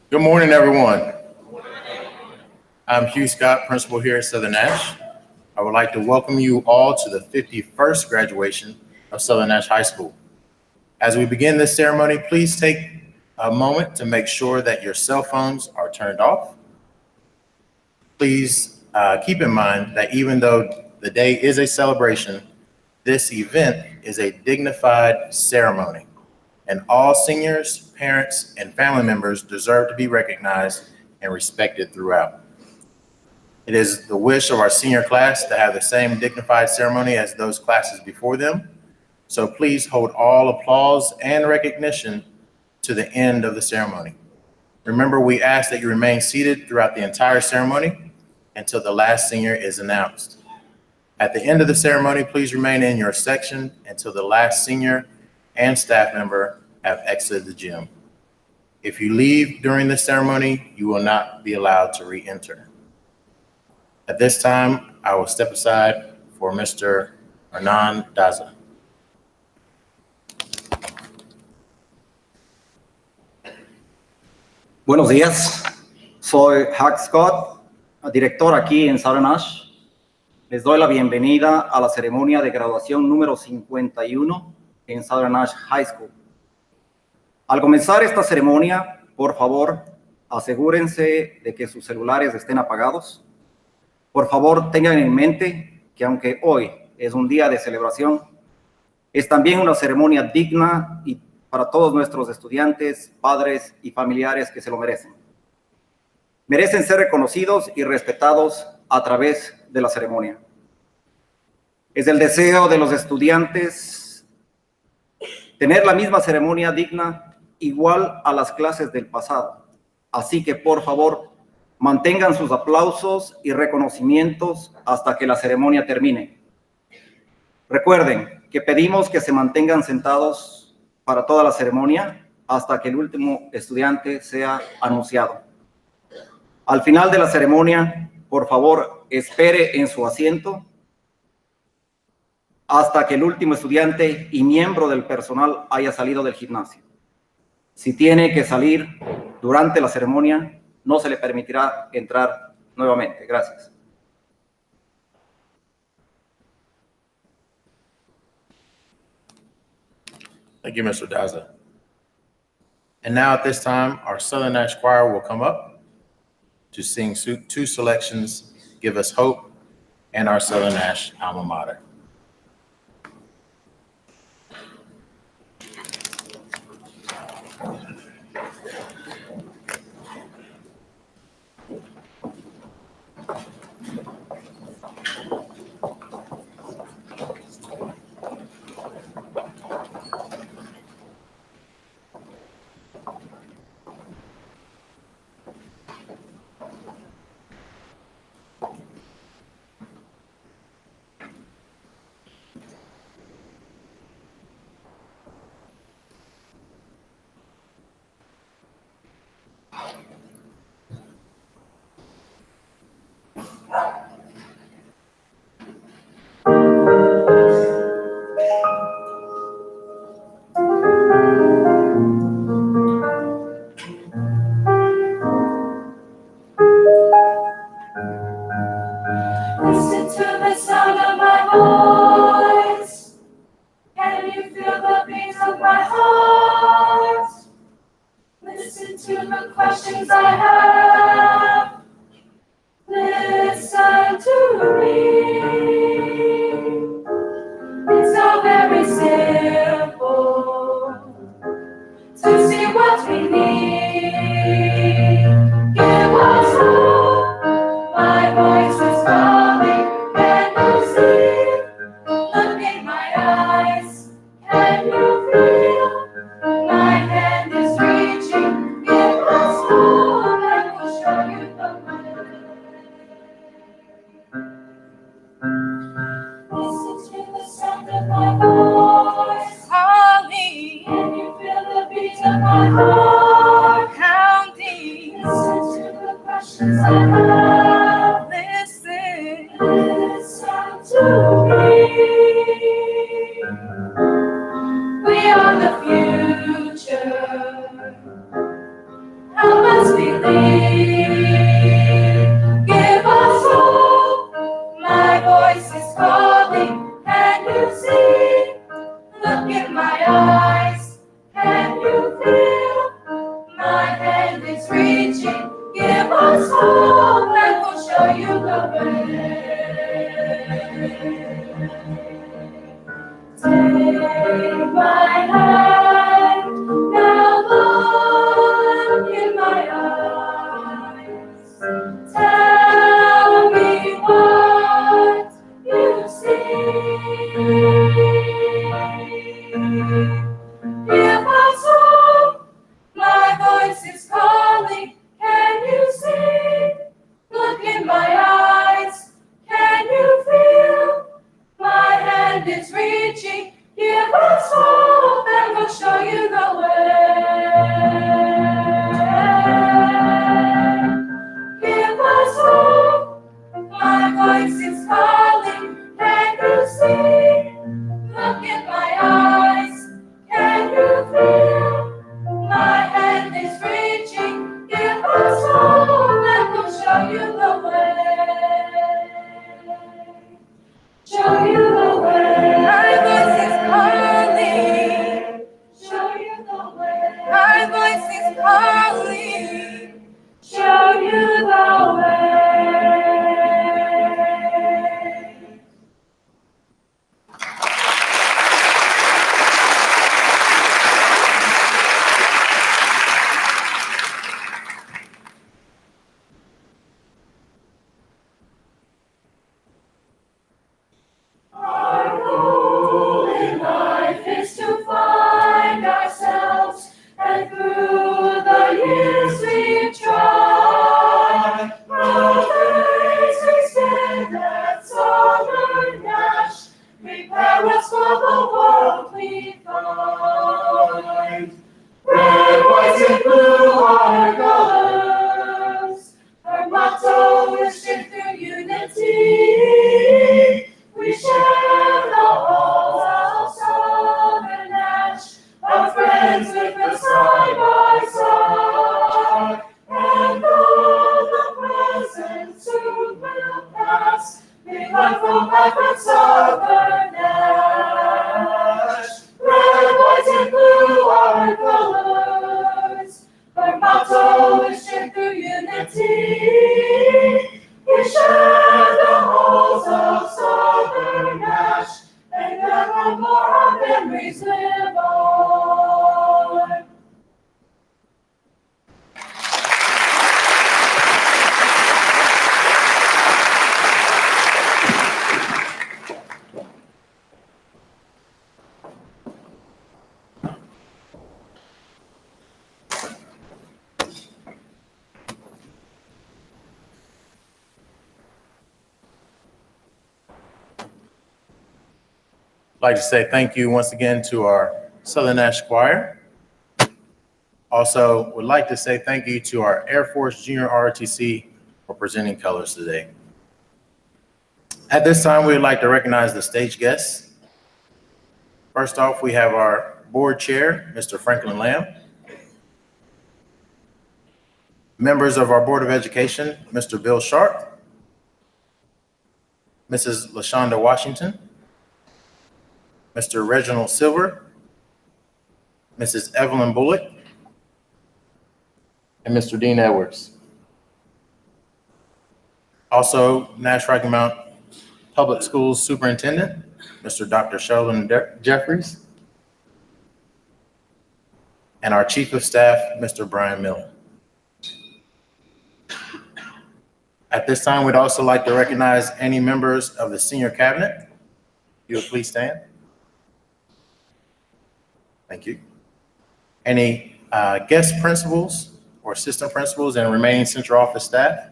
Good morning, everyone. I'm Hugh Scott, principal here at Southern Nash. I would like to welcome you all to the 51st graduation of Southern Nash High School. As we begin this ceremony, please take a moment to make sure that your cell phones are turned off. Please keep in mind that even though the day is a celebration, this event is a dignified ceremony, and all seniors, parents, and family members deserve to be recognized and respected throughout. It is the wish of our senior class to have the same dignified ceremony as those classes before them. So please hold all applause and recognition to the end of the ceremony. Remember, we ask that you remain seated throughout the entire ceremony until the last senior is announced. At the end of the ceremony, please remain in your section until the last senior and staff member have exited the gym. If you leave during the ceremony, you will not be allowed to re-enter. At this time, I will step aside for Mr. Hernan Daza. Buenos días, soy Hugh Scott, director aquí en Southern Nash. Les doy la bienvenida a la ceremonia de graduación número 51 en Southern Nash High School. Al comenzar esta ceremonia, por favor, asegúrense de que sus celulares estén apagados. Por favor, tengan en mente que aunque hoy es un día de celebración, es también una ceremonia digna y para todos nuestros estudiantes, padres y familiares que se lo merecen. Merecen ser reconocidos y respetados a través de la ceremonia. Es el deseo de los estudiantes tener la misma ceremonia digna igual a las clases del pasado. Así que, por favor, mantengan sus aplausos y reconocimientos hasta que la ceremonia termine. Recuerden que pedimos que se mantengan sentados para toda la ceremonia hasta que el último estudiante sea anunciado. Al final de la ceremonia, por favor, espere en su asiento hasta que el último estudiante y miembro del personal haya salido del gimnasio. Si tiene que salir durante la ceremonia, no se le permitirá entrar nuevamente. Gracias. Thank you, Mr. Daza. And now at this time, our Southern Nash Choir will come up to sing two selections, Give Us Hope, and our Southern Nash alma mater. Help us believe. Give us hope. My voice is calling. Can you see? Look in my eyes. Can you feel? My hand is reaching. Give us hope and we'll show you the way. Take my hand, now look in my eyes. Tell me what you see. Give us hope, my voice is calling. Can you see? Look in my eyes. Can you feel? My hand is reaching. Give us hope and we'll show you the way. Give us hope. My voice is calling. Can you see? Look in my eyes. Can you feel? My hand is reaching. Give us hope and we'll show you the way. Show you the way. My voice is calling. Show you the way. My voice is calling. Show you the way. Our goal in life is to find ourselves, and through the years we've tried. Mountains we stand at Southern Nash, prepare us for the world we find. Red, white, and blue are colors. Our motto is shift through unity. We share the halls of Southern Nash, our friends with us side by side. And though the present soon will pass, we learn from life at Southern Nash. Red, white, and blue are colors. Our motto is shift through unity. We share the halls of Southern Nash, and evermore our memories live on. I'd like to say thank you once again to our Southern Nash Choir. Also, would like to say thank you to our Air Force Junior ROTC for presenting colors today. At this time, we would like to recognize the stage guests. First off, we have our board chair, Mr. Franklin Lamb. Members of our Board of Education, Mr. Bill Sharp, Mrs. LaShonda Washington, Mr. Reginald Silver, Mrs. Evelyn Bullock, and Mr. Dean Edwards. Also, Nash-Rocky Mount Public Schools Superintendent, Mr. Dr. Sheldon Jeffries, and our Chief of Staff, Mr. Brian Miller. At this time, we'd also like to recognize any members of the senior cabinet. If you would please stand. Thank you. Any guest principals or assistant principals and remaining central office staff.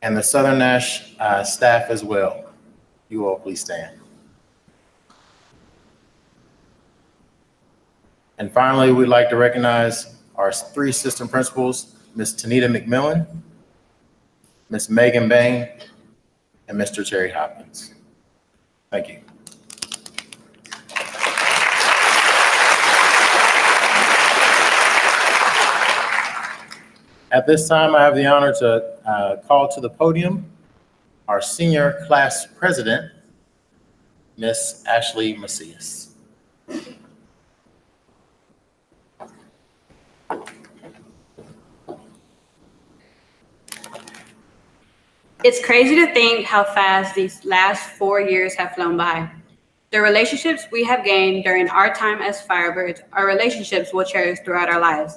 And the Southern Nash staff as well. You all please stand. And finally, we'd like to recognize our 3 assistant principals, Ms. Tanita McMillan, Ms. Megan Bain, and Mr. Terry Hopkins. Thank you. At this time, I have the honor to call to the podium our senior class president, Miss Ashley Macias. It's crazy to think how fast these last 4 years have flown by. The relationships we have gained during our time as Firebirds are relationships we'll cherish throughout our lives.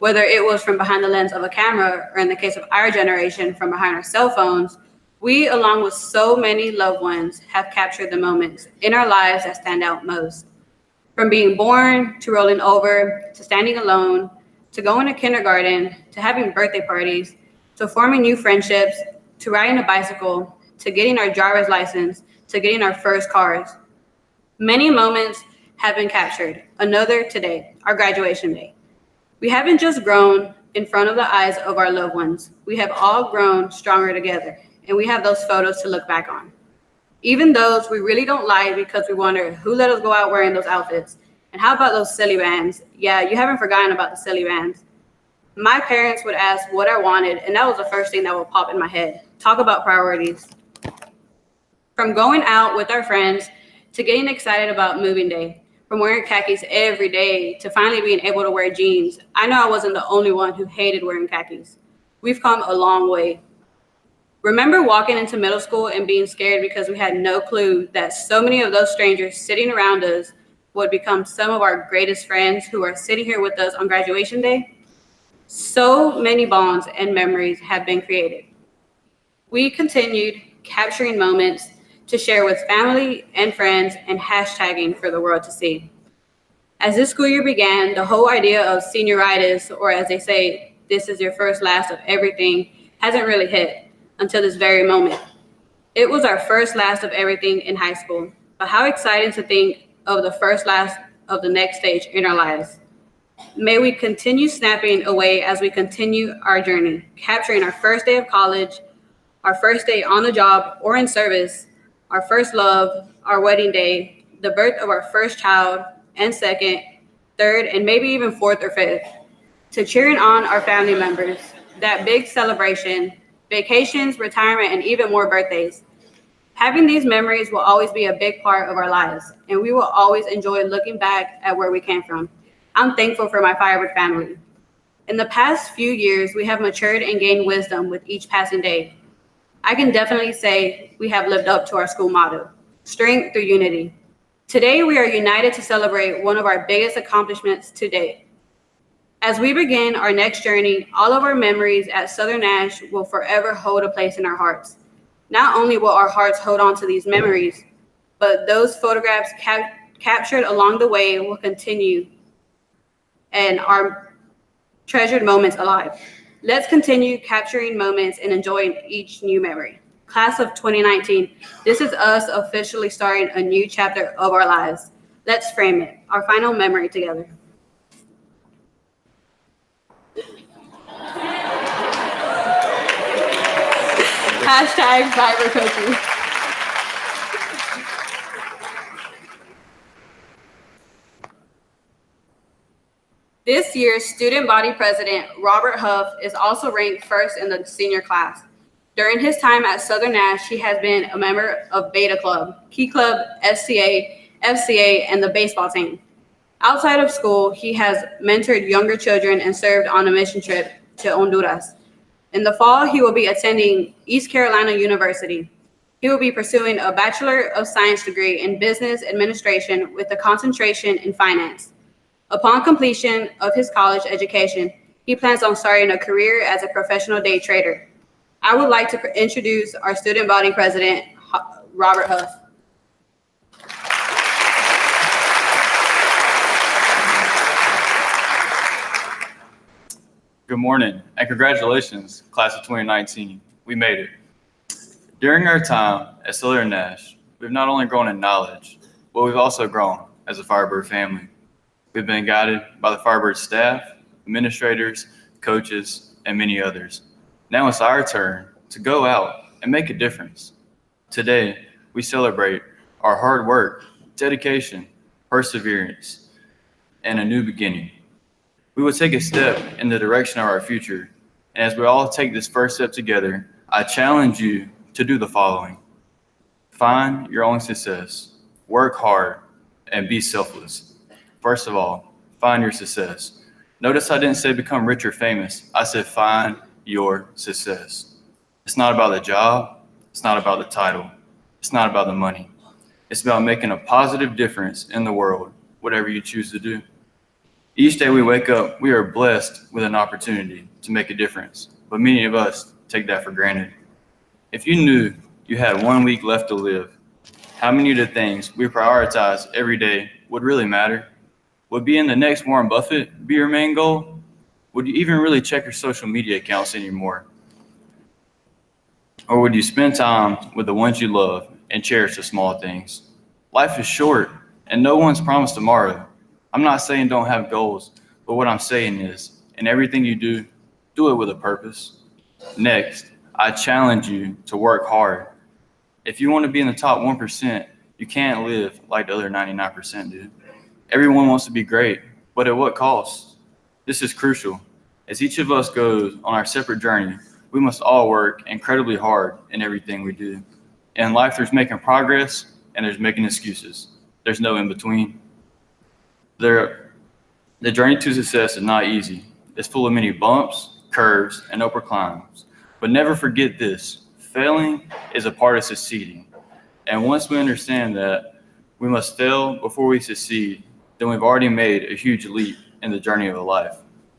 Whether it was from behind the lens of a camera, or in the case of our generation, from behind our cell phones, we, along with so many loved ones, have captured the moments in our lives that stand out most. From being born, to rolling over, to standing alone, to going to kindergarten, to having birthday parties, to forming new friendships, to riding a bicycle, to getting our driver's license, to getting our first cars. Many moments have been captured. Another today, our graduation day. We haven't just grown in front of the eyes of our loved ones. We have all grown stronger together, and we have those photos to look back on. Even those we really don't like, because we wonder who let us go out wearing those outfits. And how about those silly bands? Yeah, you haven't forgotten about the silly bands. My parents would ask what I wanted, and that was the first thing that would pop in my head. Talk about priorities. From going out with our friends to getting excited about moving day, from wearing khakis every day to finally being able to wear jeans. I know I wasn't the only one who hated wearing khakis. We've come a long way. Remember walking into middle school and being scared because we had no clue that so many of those strangers sitting around us would become some of our greatest friends who are sitting here with us on graduation day? So many bonds and memories have been created. We continued capturing moments to share with family and friends and hashtagging for the world to see. As this school year began, the whole idea of senioritis, or as they say, this is your first last of everything, hasn't really hit until this very moment. It was our first last of everything in high school, but how exciting to think of the first last of the next stage in our lives. May we continue snapping away as we continue our journey, capturing our first day of college, our first day on the job or in service, our first love, our wedding day, the birth of our first child, and second, third, and maybe even fourth or fifth, to cheering on our family members, that big celebration, vacations, retirement, and even more birthdays. Having these memories will always be a big part of our lives, and we will always enjoy looking back at where we came from. I'm thankful for my Firebird family. In the past few years, we have matured and gained wisdom with each passing day. I can definitely say we have lived up to our school motto, strength through unity. Today, we are united to celebrate one of our biggest accomplishments to date. As we begin our next journey, all of our memories at Southern Nash will forever hold a place in our hearts. Not only will our hearts hold on to these memories, but those photographs captured along the way will continue and our treasured moments alive. Let's continue capturing moments and enjoying each new memory. Class of 2019, this is us officially starting a new chapter of our lives. Let's frame it, our final memory together. Hashtag Firebird Coaching. This year's student body president, Robert Huff, is also ranked first in the senior class. During his time at Southern Nash, he has been a member of Beta Club, Key Club, SCA, FCA, and the baseball team. Outside of school, he has mentored younger children and served on a mission trip to Honduras. In the fall, he will be attending East Carolina University. He will be pursuing a Bachelor of Science degree in Business Administration with a concentration in finance. Upon completion of his college education, he plans on starting a career as a professional day trader. I would like to introduce our student body president, Robert Huff. Good morning and congratulations, class of 2019. We made it. During our time at Southern Nash, we've not only grown in knowledge, but we've also grown as a Firebird family. We've been guided by the Firebird staff, administrators, coaches, and many others. Now it's our turn to go out and make a difference. Today, we celebrate our hard work, dedication, perseverance, and a new beginning. We will take a step in the direction of our future And as we all take this first step together, I challenge you to do the following. Find your own success, work hard, and be selfless. First of all, find your success. Notice I didn't say become rich or famous. I said find your success. It's not about the job. It's not about the title. It's not about the money. It's about making a positive difference in the world, whatever you choose to do. Each day we wake up, we are blessed with an opportunity to make a difference, but many of us take that for granted. If you knew you had 1 week left to live, how many of the things we prioritize every day would really matter? Would being the next Warren Buffett be your main goal? Would you even really check your social media accounts anymore? Or would you spend time with the ones you love and cherish the small things? Life is short, and no one's promised tomorrow. I'm not saying don't have goals, but what I'm saying is, in everything you do, do it with a purpose. Next, I challenge you to work hard. If you want to be in the top 1%, you can't live like the other 99% do. Everyone wants to be great, but at what cost? This is crucial. As each of us goes on our separate journey, we must all work incredibly hard in everything we do. In life, there's making progress and there's making excuses. There's no in between. The journey to success is not easy. It's full of many bumps, curves, and upward climbs. But never forget this: failing is a part of succeeding. And once we understand that we must fail before we succeed, then we've already made a huge leap in the journey of a life.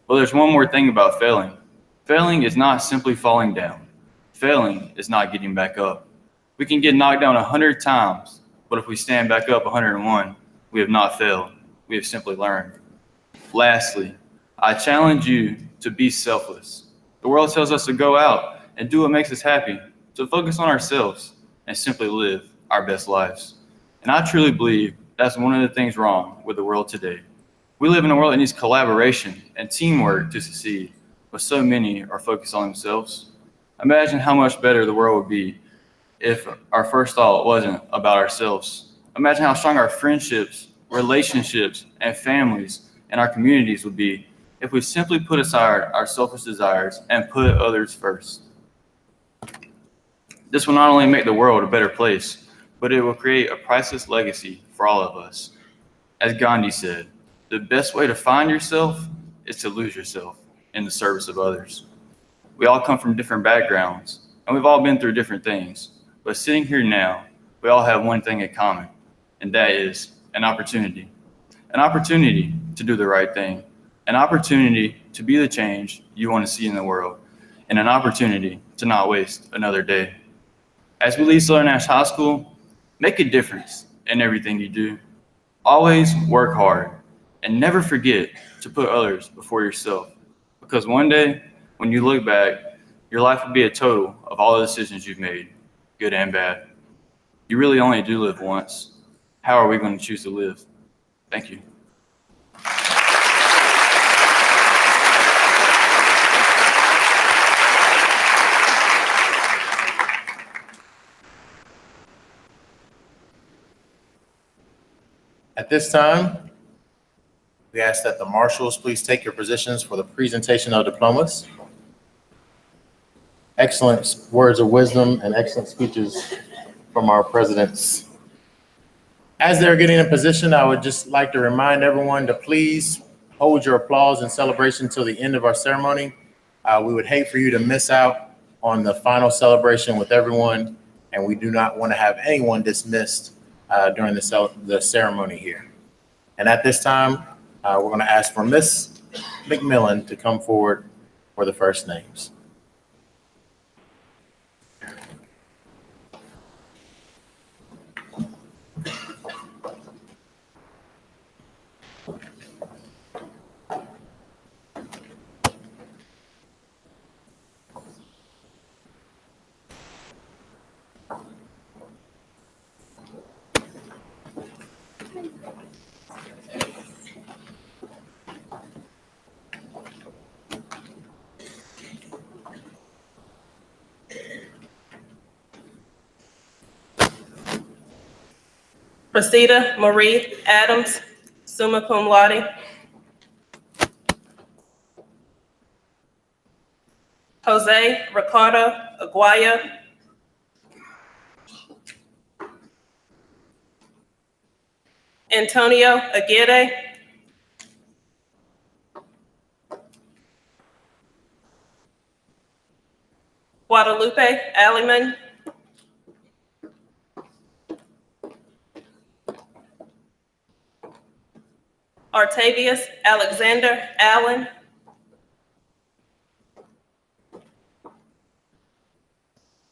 But there's one more thing about failing. Failing is not simply falling down. Failing is not getting back up. We can get knocked down 100 times, but if we stand back up 101, we have not failed. We have simply learned. Lastly, I challenge you to be selfless. The world tells us to go out and do what makes us happy, to focus on ourselves and simply live our best lives. And I truly believe that's one of the things wrong with the world today. We live in a world that needs collaboration and teamwork to succeed, but so many are focused on themselves. Imagine how much better the world would be if our first thought wasn't about ourselves. Imagine how strong our friendships, relationships, and families and our communities would be if we simply put aside our selfish desires and put others first. This will not only make the world a better place, but it will create a priceless legacy for all of us. As Gandhi said, the best way to find yourself is to lose yourself in the service of others. We all come from different backgrounds, and we've all been through different things. But sitting here now, we all have one thing in common, and that is an opportunity. An opportunity to do the right thing, an opportunity to be the change you want to see in the world, and an opportunity to not waste another day. As we leave Southern Nash High School, make a difference in everything you do. Always work hard, and never forget to put others before yourself. Because one day, when you look back, your life will be a total of all the decisions you've made, good and bad. You really only do live once. How are we going to choose to live? Thank you. At this time, we ask that the marshals please take your positions for the presentation of diplomas. Excellent words of wisdom and excellent speeches from our presidents. As they're getting in position, I would just like to remind everyone to please hold your applause and celebration till the end of our ceremony. We would hate for you to miss out on the final celebration with everyone, and we do not want to have anyone dismissed during the ceremony here. And at this time, we're going to ask for Miss McMillan to come forward for the first names. Procida Marie Adams, summa cum laude. Jose Ricardo Aguayo, Antonio Aguirre, Guadalupe Aliman, Artavius Alexander Allen,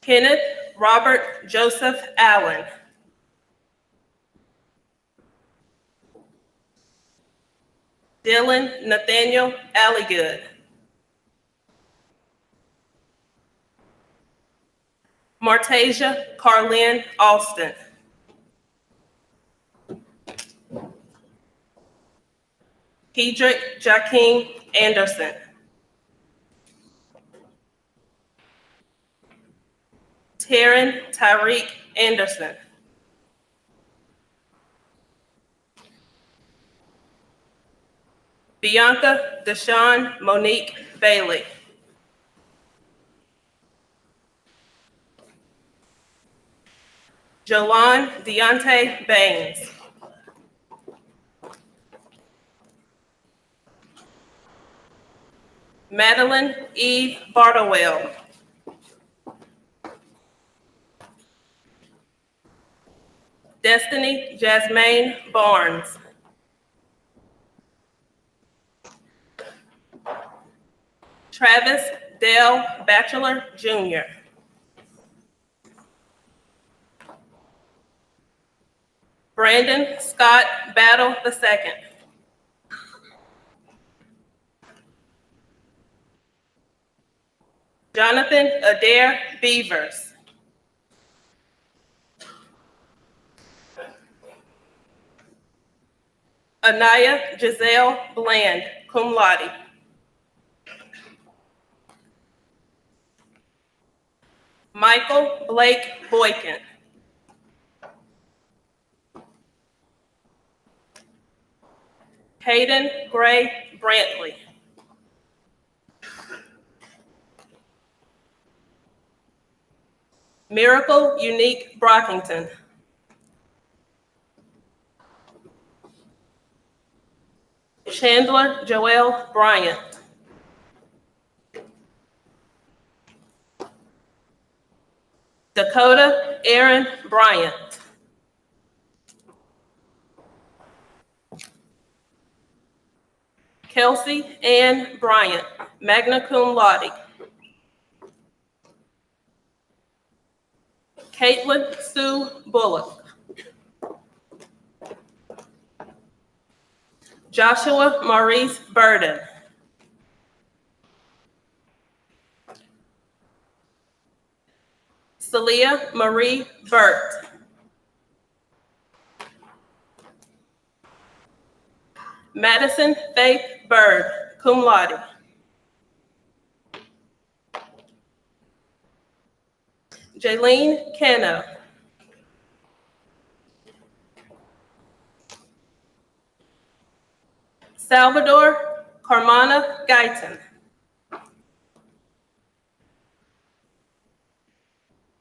Kenneth Robert Joseph Allen, Dylan Nathaniel Alligood, Martasia Carlin Austin, Kedrick Jakeem Anderson, Taryn Tyreek Anderson, Bianca Deshawn Monique Bailey, Jolan Deontay Baines, Madeline Eve Bartlewell, Destiny Jasmine Barnes, Travis Dale Batchelor Jr., Brandon Scott Battle II, Jonathan Adair Beavers, Anaya Giselle Bland, cum laude, Michael Blake Boykin, Hayden Gray Brantley, Miracle Unique Brockington, Chandler Joel Bryant, Dakota Aaron Bryant, Kelsey Ann Bryant, magna cum laude, Caitlin Sue Bullock, Joshua Maurice Burden, Celia Marie Burt, Madison Faith Bird, cum laude, Jaylene Cano, Salvador Carmana Guyton,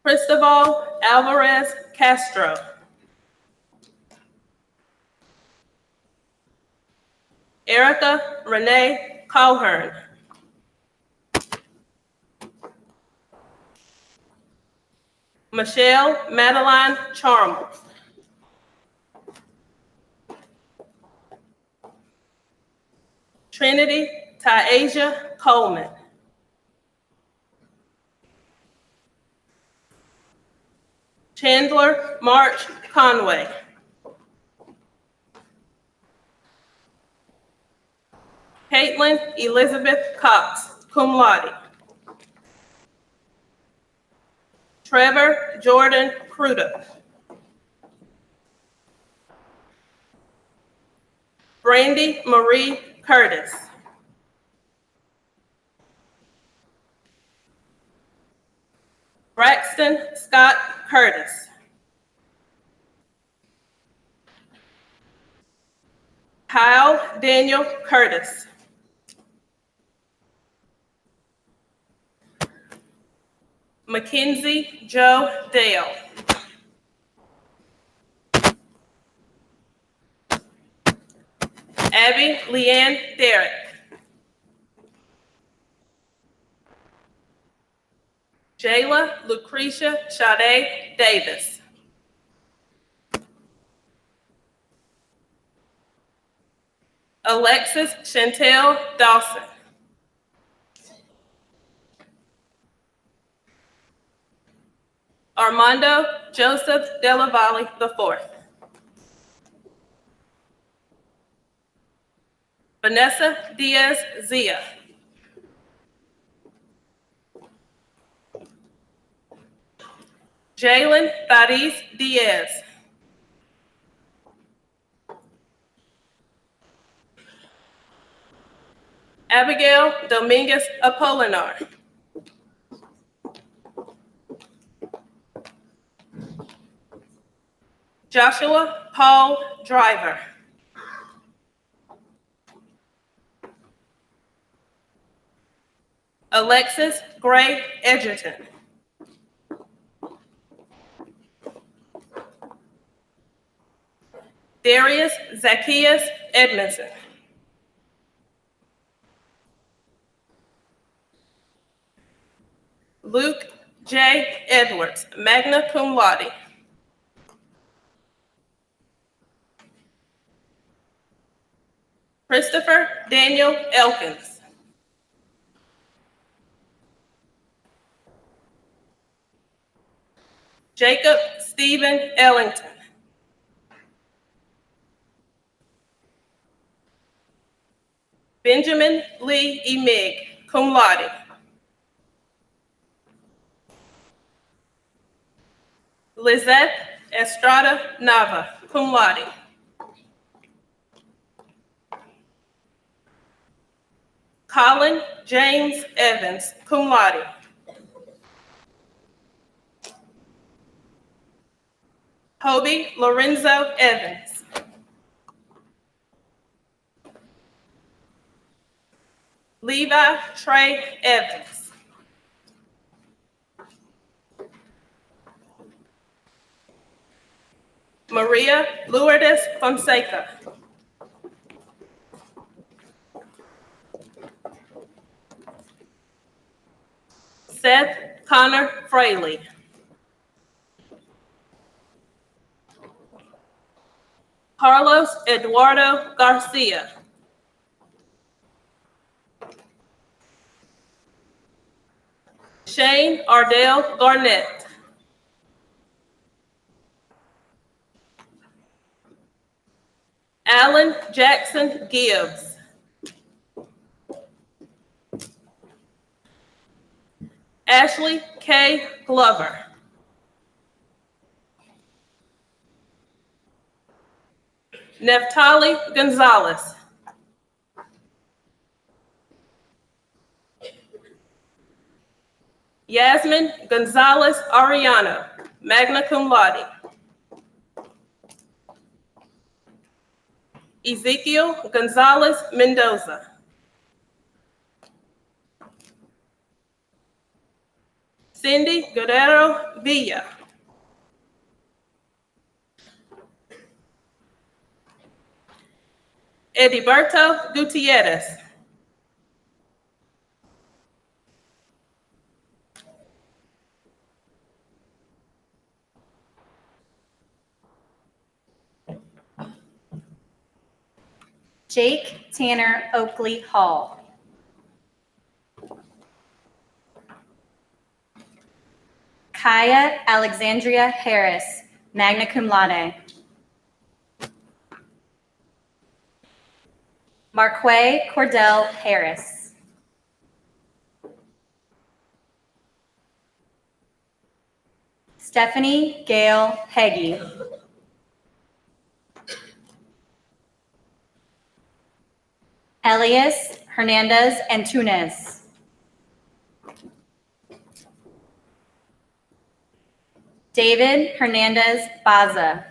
Cristobal Alvarez Castro, Erica Renee Colhern, Michelle Madeline Charles, Trinity Tyasia Coleman, Chandler March Conway, Caitlin Elizabeth Cox, cum laude, Trevor Jordan Crudup, Brandy Marie Curtis, Braxton Scott Curtis, Kyle Daniel Curtis, Mackenzie Joe Dale. Abby Leanne Derrick. Jayla Lucretia Sade Davis. Alexis Chantel Dawson. Armando Joseph Della Valle IV. Vanessa Diaz Zia. Jalen Faris Diaz. Abigail Dominguez Apolinar. Joshua Paul Driver. Alexis Gray Edgerton. Darius Zacchaeus Edmondson. Luke J. Edwards, magna cum laude. Christopher Daniel Elkins. Jacob Stephen Ellington. Benjamin Lee Emig, cum laude. Lizette Estrada Nava, cum laude. Colin James Evans, cum laude. Hobie Lorenzo Evans. Levi Trey Evans. Maria Lourdes Fonseca. Seth Connor Fraley. Carlos Eduardo Garcia. Shane Ardell Garnett. Alan Jackson Gibbs. Ashley K. Glover. Neftali Gonzalez. Yasmin Gonzalez Ariano, magna cum laude. Ezekiel Gonzalez Mendoza. Cindy Guerrero Villa. Ediberto Gutierrez. Jake Tanner Oakley Hall. Kaya Alexandria Harris, magna cum laude. Marquay Cordell Harris. Stephanie Gail Heggie. Elias Hernandez Antunes. David Hernandez Baza.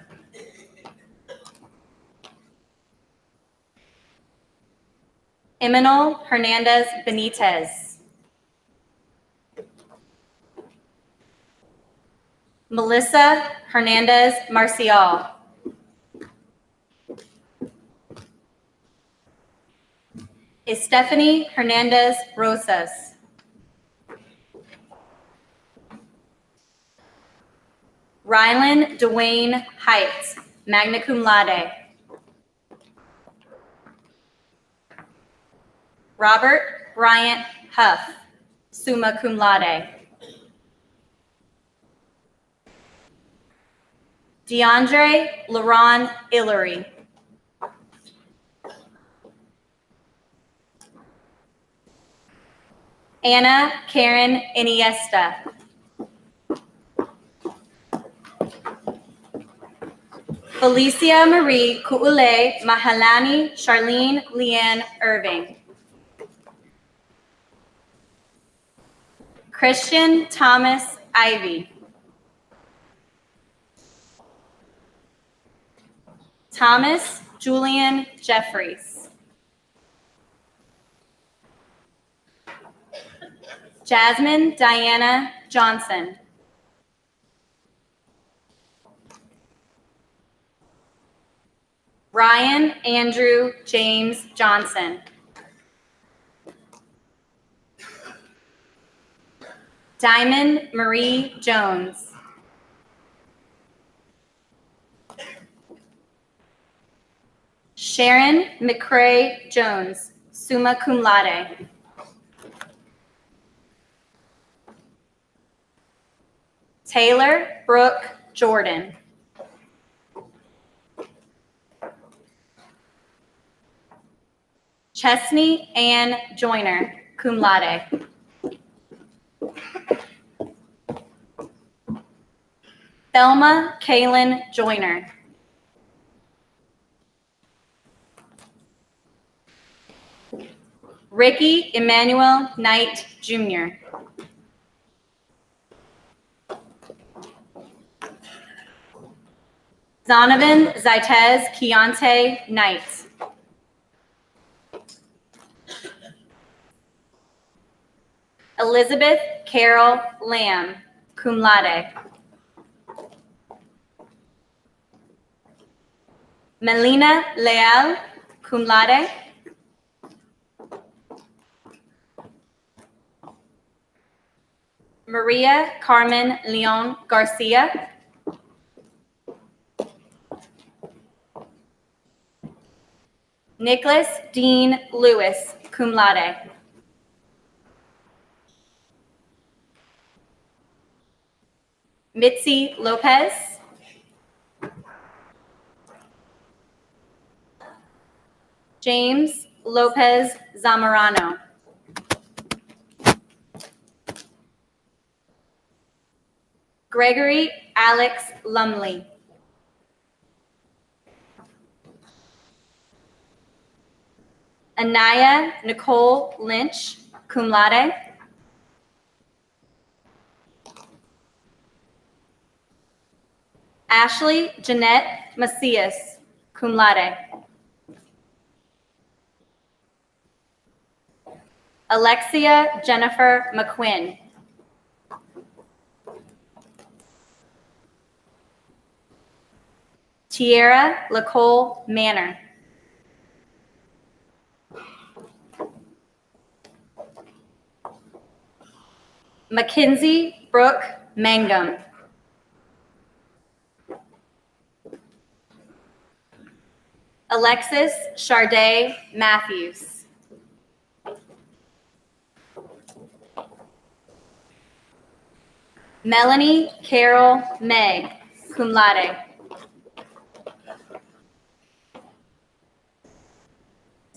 Imanol Hernandez Benitez. Melissa Hernandez Marcial. Estefany Hernandez Rosas. Rylan Dwayne Heights, magna cum laude. Robert Bryant Huff, summa cum laude. DeAndre LaRon Illery. Anna Karen Iniesta. Felicia Marie Kuule Mahalani Charlene Leanne Irving. Christian Thomas Ivy. Thomas Julian Jeffries. Jasmine Diana Johnson. Ryan Andrew James Johnson. Diamond Marie Jones. Sharon McCrae Jones, summa cum laude. Taylor Brooke Jordan. Chesney Ann Joyner, cum laude. Thelma Kaylin Joyner. Ricky Emmanuel Knight Jr. Zonovan Zaitez Keontae Knight. Elizabeth Carol Lamb, cum laude. Melina Leal, cum laude. Maria Carmen Leon Garcia. Nicholas Dean Lewis, cum laude. Mitzi Lopez. James Lopez Zamorano. Gregory Alex Lumley. Anaya Nicole Lynch, cum laude. Ashley Jeanette Macias, cum laude. Alexia Jennifer McQuinn. Tierra Lacole Manor. Mackenzie Brooke Mangum. Alexis Charday Matthews. Melanie Carol May, cum laude.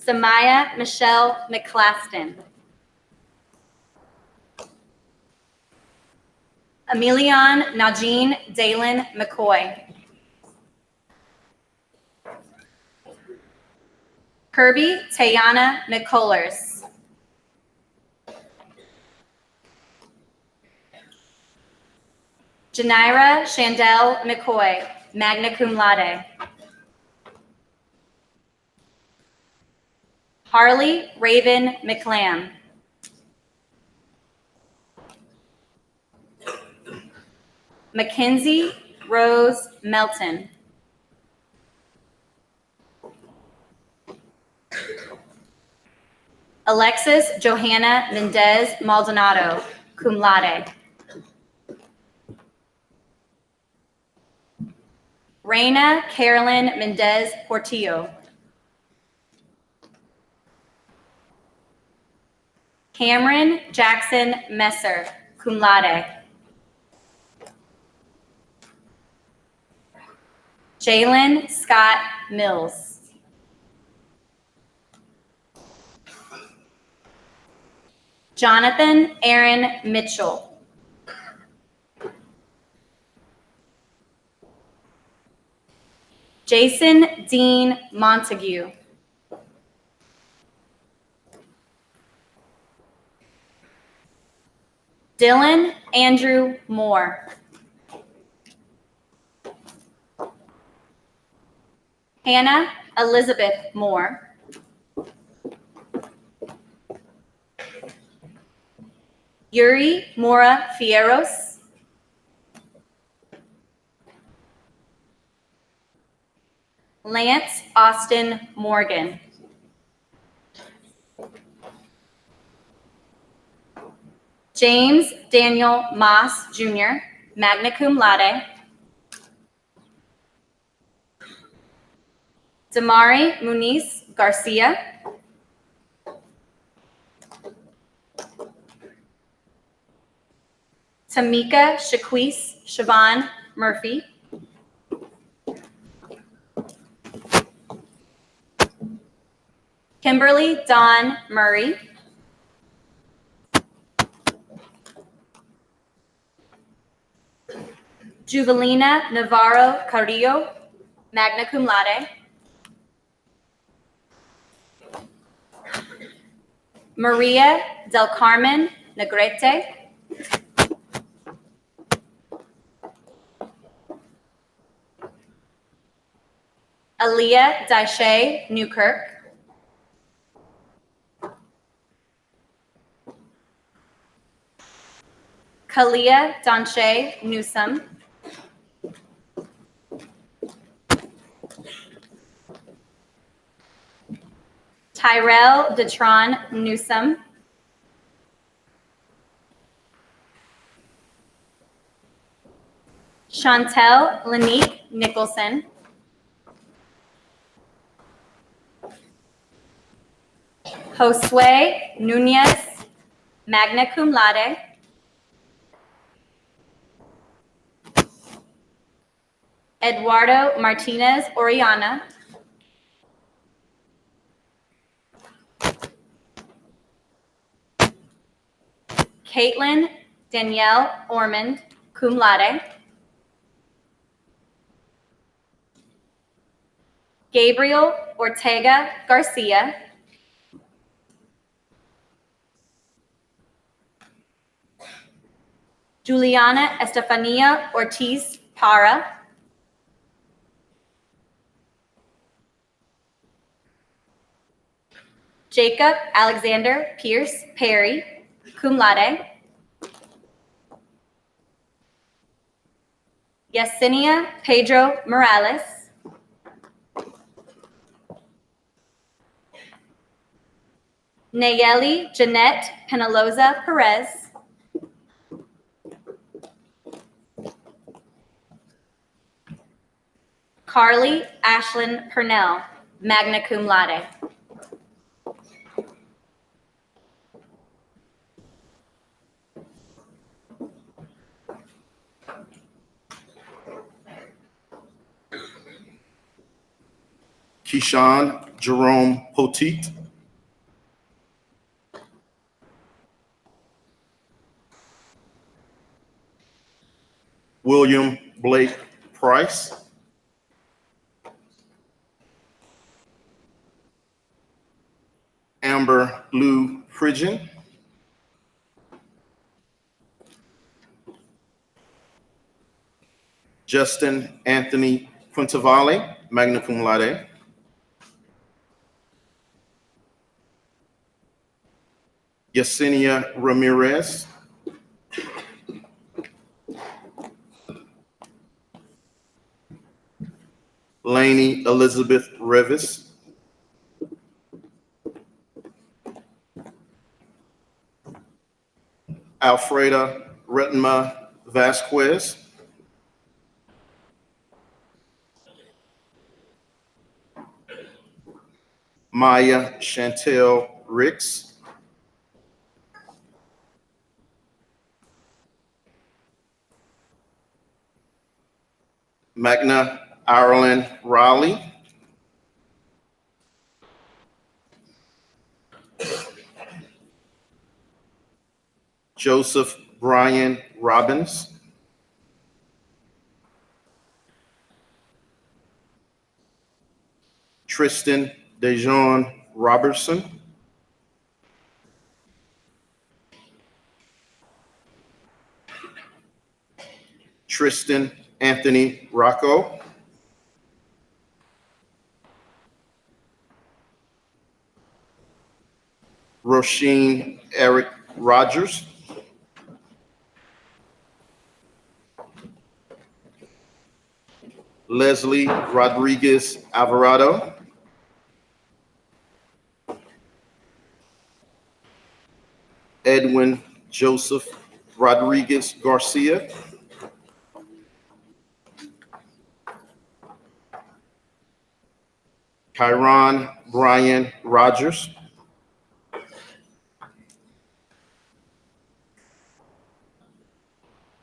Samaya Michelle McClaston. Emilion Najeen Dalen McCoy. Kirby Tayana McCullers. Janira Chandel McCoy, magna cum laude. Harley Raven McLam. Mackenzie Rose Melton. Alexis Johanna Mendez Maldonado, cum laude. Reina Carolyn Mendez Portillo. Cameron Jackson Messer, cum laude. Jalen Scott Mills. Jonathan Aaron Mitchell. Jason Dean Montague. Dylan Andrew Moore. Hannah Elizabeth Moore. Yuri Mora Fierros. Lance Austin Morgan. James Daniel Moss Jr., magna cum laude. Damari Muniz Garcia. Tamika Shaquise Siobhan Murphy. Kimberly Dawn Murray. Juvelina Navarro Carrillo, magna cum laude. Maria del Carmen Negrete. Aaliyah Daisha Newkirk. Kalia Donche Newsom. Tyrell Detron Newsom. Chantel Lanique Nicholson. Josue Nunez, magna cum laude. Eduardo Martinez Oriana. Caitlin Danielle Ormond, cum laude. Gabriel Ortega Garcia. Juliana Estefania Ortiz Para. Jacob Alexander Pierce Perry, cum laude. Yesenia Pedro Morales. Nayeli Jeanette Penaloza Perez. Carly Ashlyn Purnell, magna cum laude. Keyshawn Jerome Poteet. William Blake Price. Amber Lou Pridgeon. Justin Anthony Quintavalle, magna cum laude. Yesenia Ramirez. Lainey Elizabeth Revis. Alfreda Retma Vasquez. Maya Chantel Ricks. Magna Ireland Raleigh. Joseph Brian Robbins. Tristan Dejon Robertson. Tristan Anthony Rocco. Roisin Eric Rogers. Leslie Rodriguez Alvarado. Edwin Joseph Rodriguez Garcia. Kyron Brian Rogers.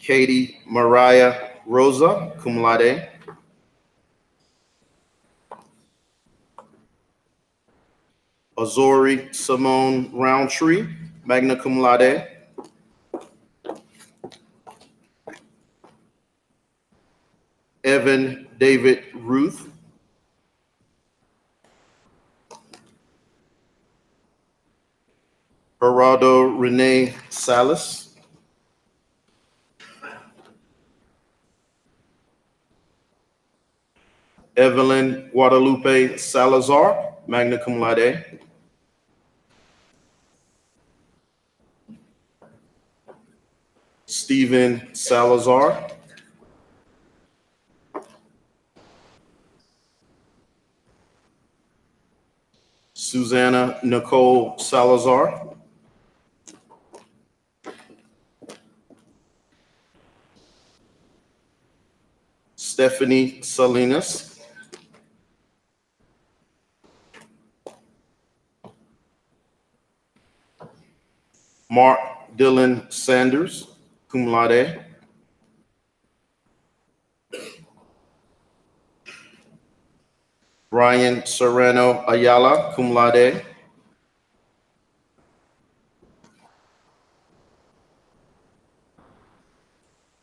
Katie Mariah Rosa, cum laude. Azori Simone Roundtree, magna cum laude. Evan David Ruth. Geraldo Renee Salas. Evelyn Guadalupe Salazar, magna cum laude. Stephen Salazar. Susanna Nicole Salazar. Stephanie Salinas. Mark Dylan Sanders, cum laude. Brian Serrano Ayala, cum laude.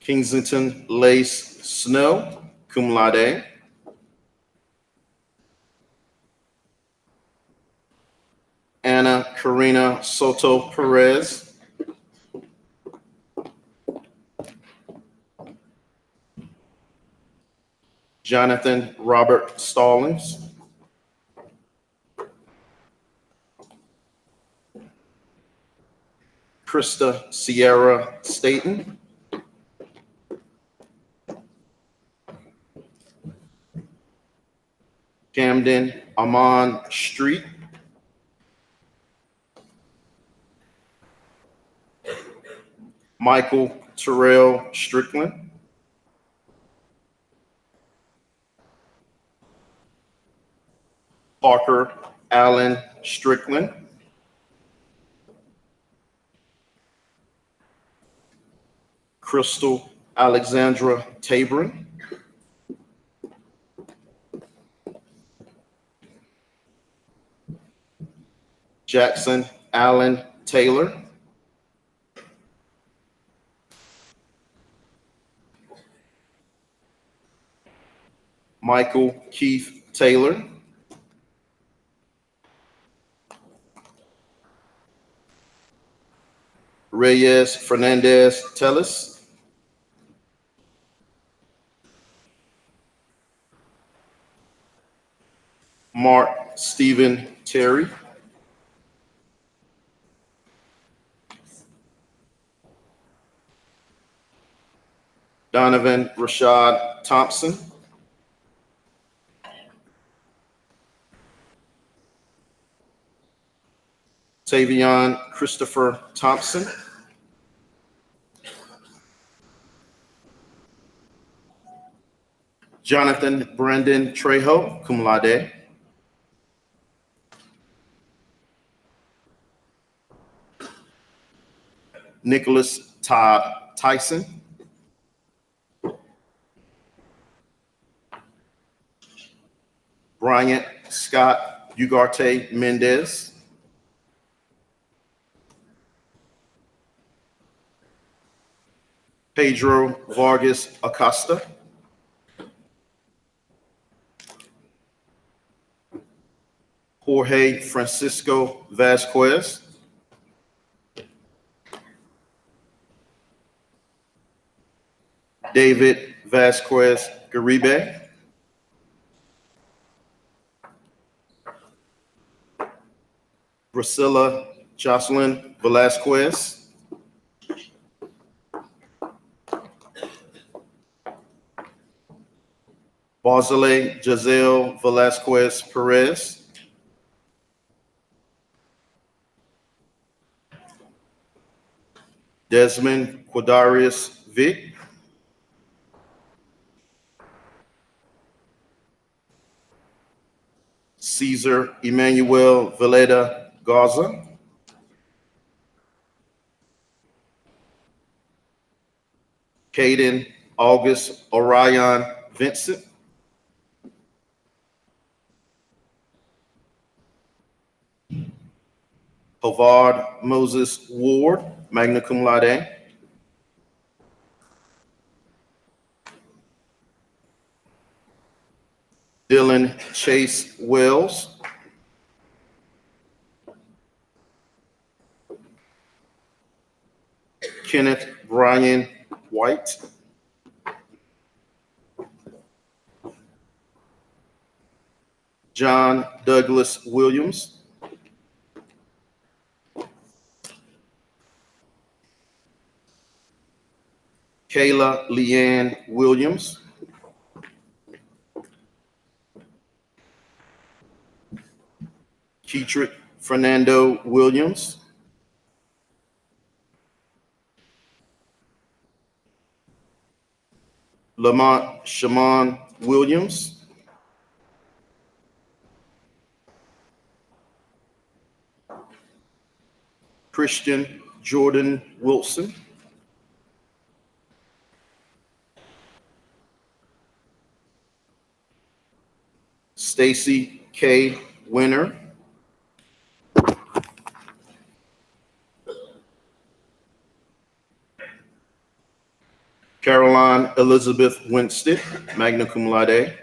Kensington Lace Snow, cum laude. Anna Karina Soto Perez. Jonathan Robert Stallings. Krista Sierra Staten. Camden Amon Street. Michael Terrell Strickland. Parker Allen Strickland. Crystal Alexandra Tabron. Jackson Allen Taylor. Michael Keith Taylor. Reyes Fernandez Tellis. Mark Stephen Terry. Donovan Rashad Thompson. Tavion Christopher Thompson. Jonathan Brandon Trejo, cum laude. Nicholas Todd Tyson. Bryant Scott Ugarte Mendez. Pedro Vargas Acosta. Jorge Francisco Vasquez. David Vasquez Garibe. Priscilla Jocelyn Velasquez. Barzile Giselle Velasquez Perez. Desmond Quadarius Vick. Cesar Emmanuel Veleda Garza. Caden August Orion Vincent. Havard Moses Ward, magna cum laude. Dylan Chase Wells. Kenneth Brian White. John Douglas Williams. Kayla Leanne Williams. Keetrick Fernando Williams. Lamont Shaman Williams. Christian Jordan Wilson. Stacy K. Winner. Caroline Elizabeth Winstead, magna cum laude.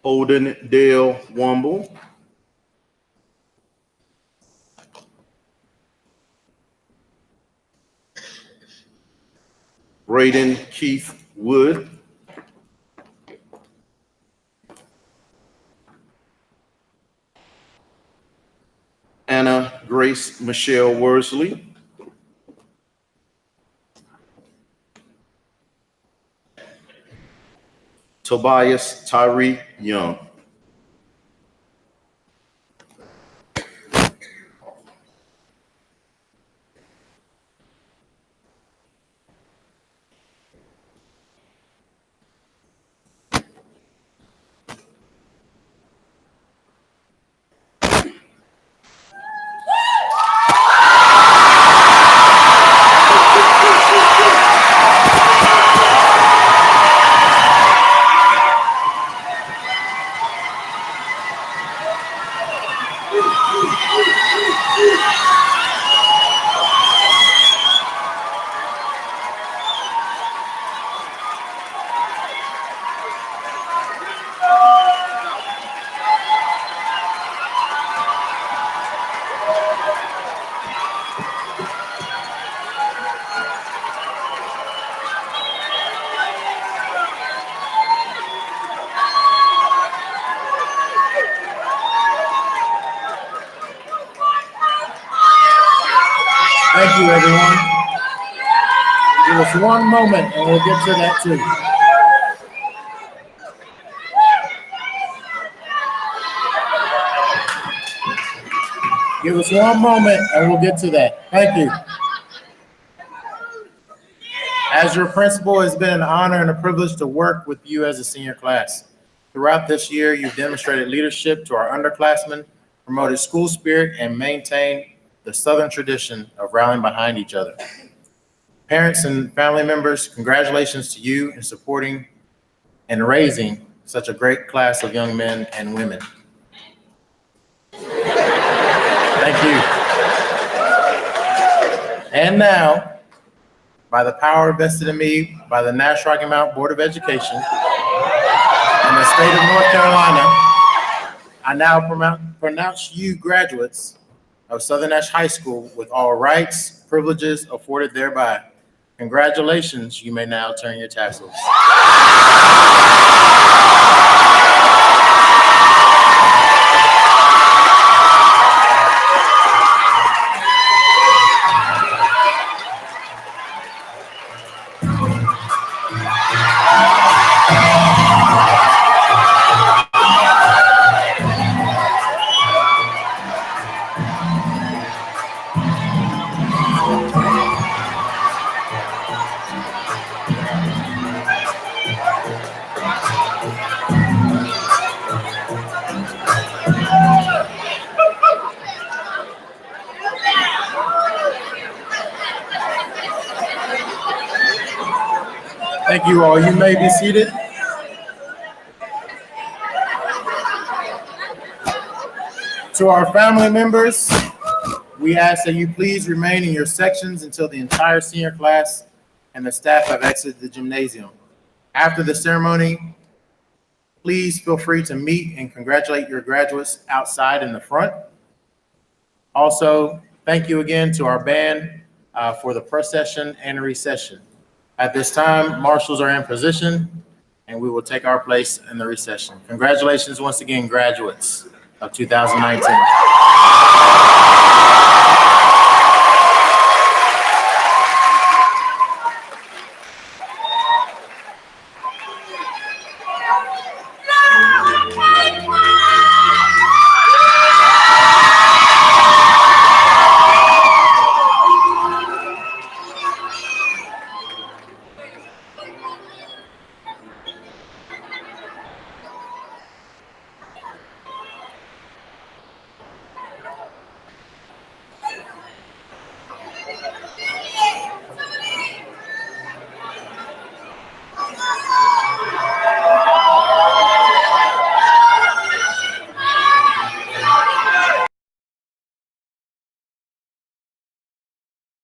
Holden Dale Womble. Braden Keith Wood. Anna Grace Michelle Worsley. Tobias Tyree Young. Thank you, everyone. Give us one moment and we'll get to that too. Give us one moment and we'll get to that. Thank you. As your principal, it's been an honor and a privilege to work with you as a senior class. Throughout this year, you've demonstrated leadership to our underclassmen, promoted school spirit, and maintained the Southern tradition of rallying behind each other. Parents and family members, congratulations to you in supporting and raising such a great class of young men and women. Thank you. And now, by the power vested in me by the Nash-Rocky Mount Board of Education in the state of North Carolina, I now pronounce you graduates of Southern Nash High School with all rights, privileges afforded thereby. Congratulations, you may now turn your tassels. Thank you all. You may be seated. To our family members, we ask that you please remain in your sections until the entire senior class and the staff have exited the gymnasium. After the ceremony, please feel free to meet and congratulate your graduates outside in the front. Also, thank you again to our band for the procession and recession. At this time, marshals are in position and we will take our place in the recession. Congratulations once again, graduates of 2019.